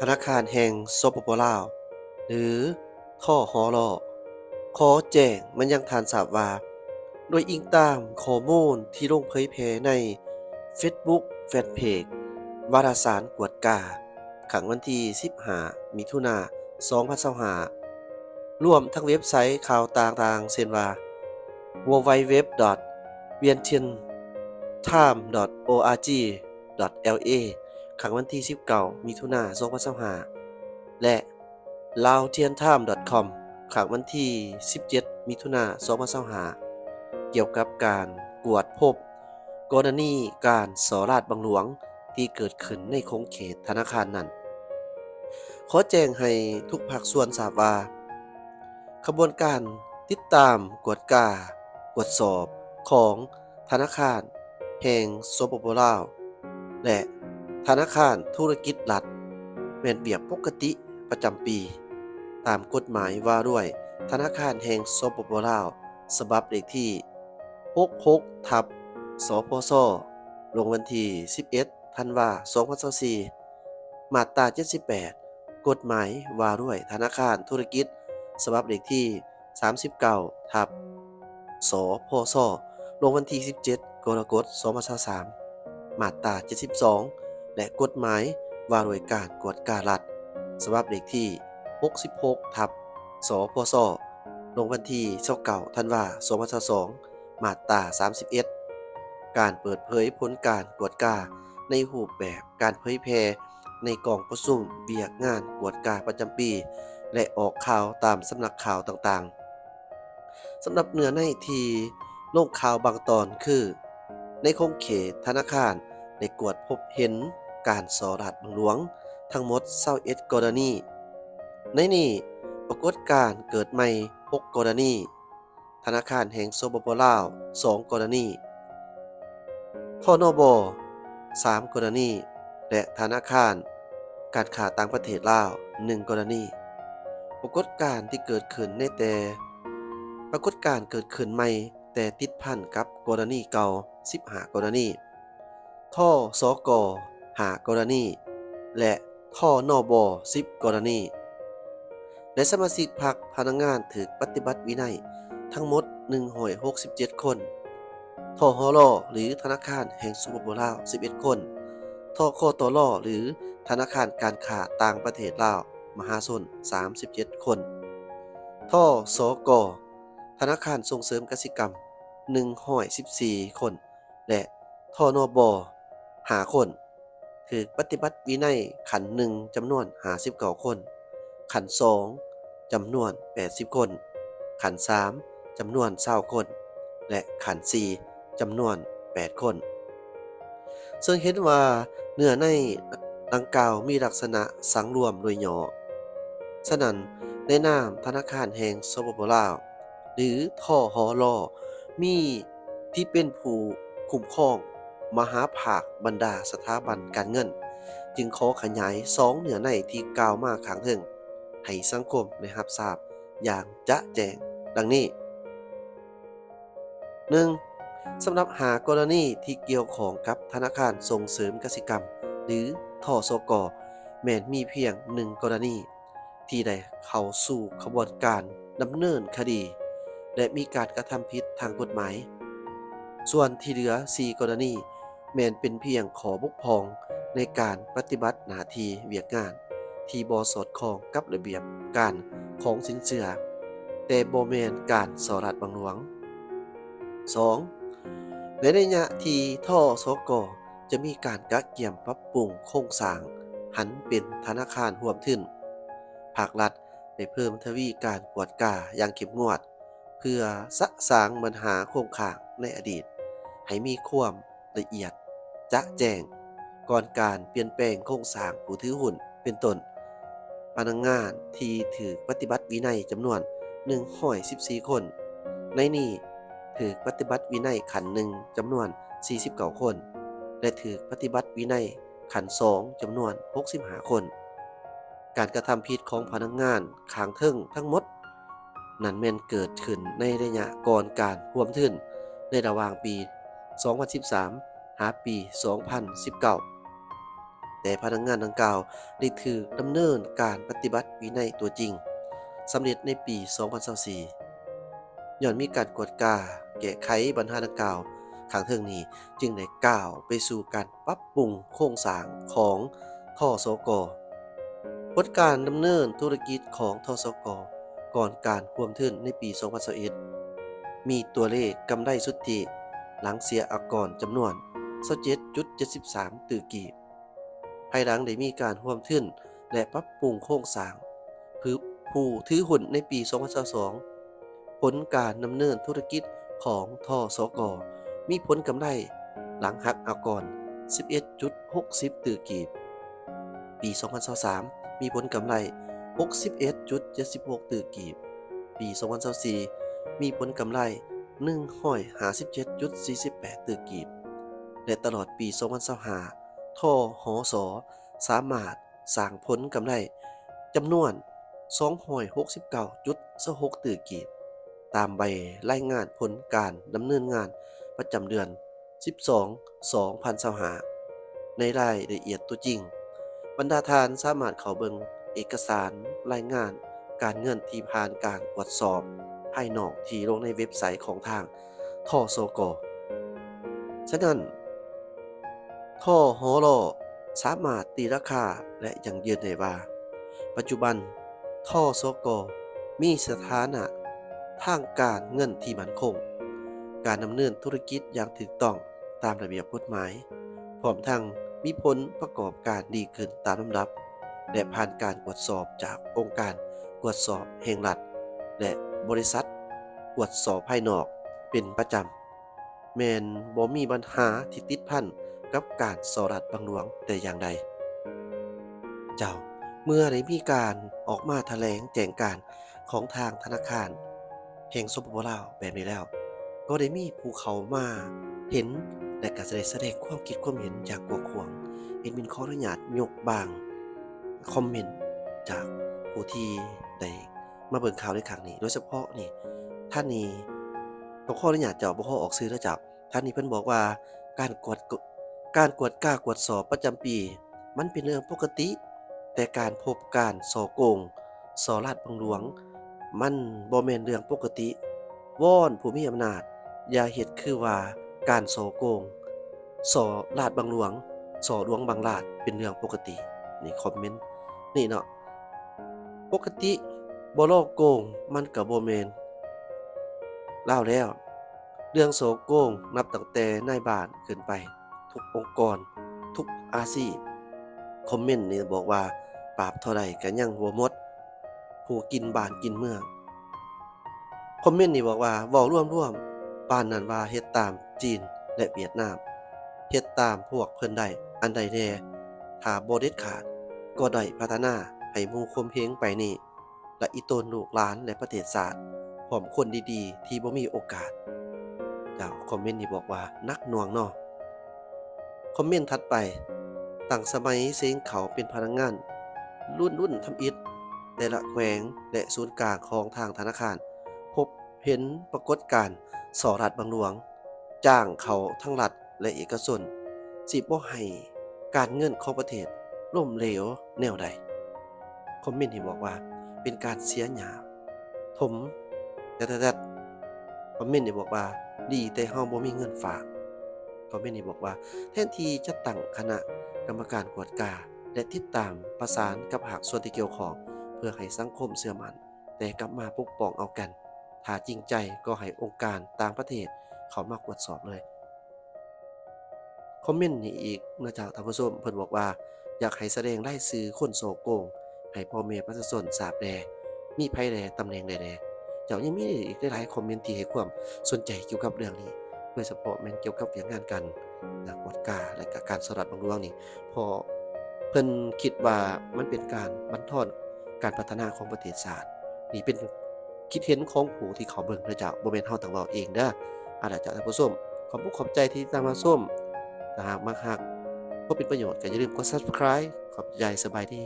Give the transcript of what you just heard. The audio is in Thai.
ธนาคารแห่งสปปลาวหรือท่อหอลอขอแจ้งมันยังทานทราบว่าโดยอิงตามข้อมูลที่ลงเผยแพร่ใน Facebook แฟนเพจวารสารกวดกาขังวันที่15มิถุนายน2025รวมทั้งเว็บไซต์ข่าวต่างๆเช่นว่า www.vientianhtime.org.la ขังวันที่19มิถุนายน2025และ laotiantime.com ขังวันที่17มิถุนายน2025เกี่ยวกับการกวดพบกรณีการสอราดบังหลวงที่เกิดขึ้นในคงเขตธนาคารนั้นขอแจ้งให้ทุกภาคส่วนทราบว่าขบวนการติดตามกวดกา ตรวจสอบของธนาคารแห่งสปปลาวและธนาคารธุรกิจรัฐแม่นเวียกปกติประจำปีตามกฎหมายว่าด้วยธนาคารแห่งสปปลาวฉบับเลขที่66ทับสพศลงวันที่11ธันวาคม2024มาตรา78กฎหมายว่าด้วยธนาคารธุรกิจฉบับเลขที่39ทับสพศลงวันที่17กรกฎาคม2023มาตรา72และกฎหมายว่าด้วยการกวดการัฐฉบับเลขที่66ทับสพศลงวันที่29ธันวาคม2022มาตรา31การเปิดเผยผลการกวดกาในรูปแบบการเผยแพร่ในกล่องประชุมเวียกงานกวดกาประจำปีและออกข่าวตามสำนักข่าวต่างๆสำหรับเนื้อในที่ลงข่าวบางตอนคือในคงเขตธนาคารได้กวดพบเห็นการสอราดบังหลวงทั้งหมด21กรณีในนี้ปรากฏการณ์เกิดใหม่6กรณีธนาคารแห่งสปปลาว2กรณีทนบ3กรณีและธนาคารการค้าต่างประเทศลาว1กรณีปรากฏการณ์ที่เกิดขึ้นในแต่ปรากฏการณ์เกิดขึ้นใหม่แต่ติดพันกับกรณีเก่า15กรณีท่อสก5กรณีและท่อนบ10กรณีและสมาชิกพรรคพนักงานถูกปฏิบัติวินัยทั้งหมด167คนทหลหรือธนาคารแห่งสปปลาว11คนทคตลหรือธนาคารการค้าต่างประเทศลาวมหาชน37คนทสกธนาคารส่งเสริมกสิกรรม114คนและทนบ5คนถูกปฏิบัติวินัยขัน1จำนวน59คนขัน2จำนวน80คนขัน3จำนวน20คนและขัน4จำนวน8คนซึ่งเห็นว่าเนื้อในดังกล่าวมีลักษณะสังรวมโดยย่อฉะนั้นในนามธนาคารแห่งสปปลาวหรือทหลมีที่เป็นผู้คุ้มครองมหาภาคบรรดาสถาบันการเงินจึงขอขยาย2เนื้อในที่กล่าวมาข้างถึงให้สังคมได้รับทราบอย่างจะแจ้งดังนี้ 1. สำหรับหากรณีที่เกี่ยวข้องกับธนาคารส่งเสริมกสิกรรมหรือทสกแม้นมีเพียง1กรณีที่ได้เข้าสู่ขบวนการดำเนินคดีและมีการกระทำผิดทางกฎหมายส่วนที่เหลือ4กรณีแม้นเป็นเพียงขอบกพร่องในการปฏิบัติหน้าที่เวียกงานที่บ่สอดคล้องกับระเบียบการของสินเชื่อแต่บ่แม่นการสอราดบังหลวง 2. ในระยะที่ทสกจะมีการกะเกี่ยมปรับปรุงโครงสร้างหันเป็นธนาคารร่วมทุนภาครัฐได้เพิ่มทวีการกวดกาอย่างเข้มงวดเพื่อสะสางปัญหาโครงข่างในอดีตให้มีความละเอียดจะแจ้งก่อนการเปลี่ยนแปลงโครงสร้างผู้ถือหุ้นเป็นต้นพนักงานที่ถือปฏิบัติวินัยจำนวน114คนในนี้ถือปฏิบัติวินัยขันหนึ่งจำนวน49คนและถือปฏิบัติวินัยขัน2จำนวน65คนการกระทำผิดของพนักงานข้างเทิงทั้งหมดนั้นแม่นเกิดขึ้นในระยะก่อนการร่วมทุนในระหว่างปี2013หาปี2019 แต่พนักงานดังกล่าวได้ถูกดำเนินการปฏิบัติวินัยตัวจริงสำเร็จในปี 2024 ย้อนมีการกวดกาแก้ไขปัญหาดังกล่าวข้างเทิงนี้จึงได้ก้าวไปสู่การปรับปรุงโครงสร้างของทสก.ผลการดำเนินธุรกิจของทสก.ก่อนการร่วมทุนในปี 2021 มีตัวเลขกำไรสุทธิหลังเสียอากรจำนวน 27.73 ตื้อกีบภายหลังได้มีการร่วมทุนและปรับปรุงโครงสร้างผู้ถือหุ้นในปี 2022 ผลการดำเนินธุรกิจของทสก.มีผลกำไรหลังหักอากร 11.60 ตื้อกีบปี 2023 มีผลกำไร 61.76 ตื้อกีบปี 2024 มีผลกำไร 157.48 ตื้อกีบและตลอดปี 2025 ทหส. สามารถสร้างผลกำไรจำนวน 269.26 ตื้อกีบตามใบรายงานผลการดำเนินงานประจำเดือน 12/2025 ในรายละเอียดตัวจริงบรรดาท่านสามารถเข้าเบิ่งเอกสารรายงานการเงินที่ผ่านการตรวจสอบภายนอกที่ลงในเว็บไซต์ของทางทสก.ฉะนั้นทหร.สามารถตีราคาและยังยืนได้ว่าปัจจุบันทสก.มีสถานะทางการเงินที่มั่นคงการดำเนินธุรกิจอย่างถูกต้องตามระเบียบกฎหมายพร้อมทั้งมีผลประกอบการดีขึ้นตามลำดับและผ่านการตรวจสอบจากองค์การตรวจสอบแห่งรัฐและบริษัทตรวจสอบภายนอกเป็นประจำแม้นบ่มีปัญหาที่ติดพันกับการสอรัฐบังหลวงแต่อย่างใดเจ้าเมื่อได้มีการออกมาแถลงแจงการของทางธนาคารแห่งสปป.ลาวแบบนี้แล้วก็ได้มีผู้เขามาเห็นและก็ได้แสดงความคิดความเห็นอย่างกว้างขวางเอ็ดมินขออนุญาตยกบางคอมเมนต์จากผู้ที่ได้มาเบิ่งข่าวในครั้งนี้โดยเฉพาะนี่ท่านนี้ต้องขออนุญาตเจ้าบ่ขอออกสื่อแล้วเจ้าท่านนี้เพิ่นบอกว่าการกวดกากวดสอบประจำปีมันเป็นเรื่องปกติแต่การพบการส่อโกงส่อราชบังหลวงมันบ่แม่นเรื่องปกติวอนผู้มีอำนาจอย่าเฮ็ดคือว่าการส่อโกงส่อราชบังหลวงส่อหลวงบังราชเป็นเรื่องปกตินี่คอมเมนต์นี่เนาะปกติบ่ลอกโกงมันก็บ่แม่นลาวแล้วเรื่องส่อโกงนับตั้งแต่นายบ้านขึ้นไปทุกองค์กรทุกอาชีพคอมเมนต์นี่บอกว่าปราบเท่าใดก็ยังบ่หมดผู้กินบ้านกินเมืองคอมเมนต์นี่บอกว่าเว้าร่วมๆปานนั้นว่าเฮ็ดตามจีนและเวียดนามเฮ็ดตามพวกเพิ่นได้อันใดแน่ถ้าบ่เด็ดขาดก็ได้พัฒนาให้หมู่คมเหงไปนี่และอีตนลูกหลานและประเทศชาติพร้อมคนดีๆที่บ่มีโอกาสเจ้าคอมเมนต์นี่บอกว่านักหน่วงเนาะคอมเมนต์ถัดไปตั้งสมัยเซงเขาเป็นพนักงานรุ่นทำอิฐแต่ละแขวงและศูนย์กลางของทางธนาคารพบเห็นปรากฏการณ์ส่อรัฐบังหลวงจ้างเขาทั้งรัฐและเอกชนสิบ่ให้การเงินของประเทศล่มเหลวแนวใดคอมเมนต์ที่บอกว่าเป็นการเสียหยาถมแต่คอมเมนต์ที่บอกว่าดีแต่เฮาบ่มีเงินฝากคอมเมนต์นี้บอกว่าแทนที่จะตั้งคณะกรรมการกวดกาและติดตามประสานกับภาคส่วนที่เกี่ยวข้องเพื่อให้สังคมเชื่อมั่นแต่กลับมาปกป้องเอากันถ้าจริงใจก็ให้องค์การต่างประเทศเขามากวดสอบเลยคอมเมนต์นี้อีกนะจ๊ะท่านผู้ชมเพิ่นบอกว่าอยากให้แสดงรายชื่อคนโสโกงให้พ่อแม่ประชาชนทราบแน่มีไผแน่ตำแหน่งใดแน่เจ้ายังมีอีกหลายๆคอมเมนต์ที่ให้ความสนใจเกี่ยวกับเรื่องนี้โดยเฉพาะแม่นเกี่ยวกับเรื่องงานกันกวดกาและก็การสอรัฐบังหลวงนี่พอเพิ่นคิดว่ามันเป็นการบั่นทอนการพัฒนาของประเทศชาตินี่เป็นคิดเห็นของผู้ที่เขาเบิ่งนะเจ้าบ่แม่นเฮาตั้งเว้าเองเด้อล่ะเจ้าท่านผู้ชมขอบคุณขอบใจที่ตามมาชมถ้าหากมักฮักบ่เป็นประโยชน์ก็อย่าลืมกด Subscribe ขอบใจสบายดี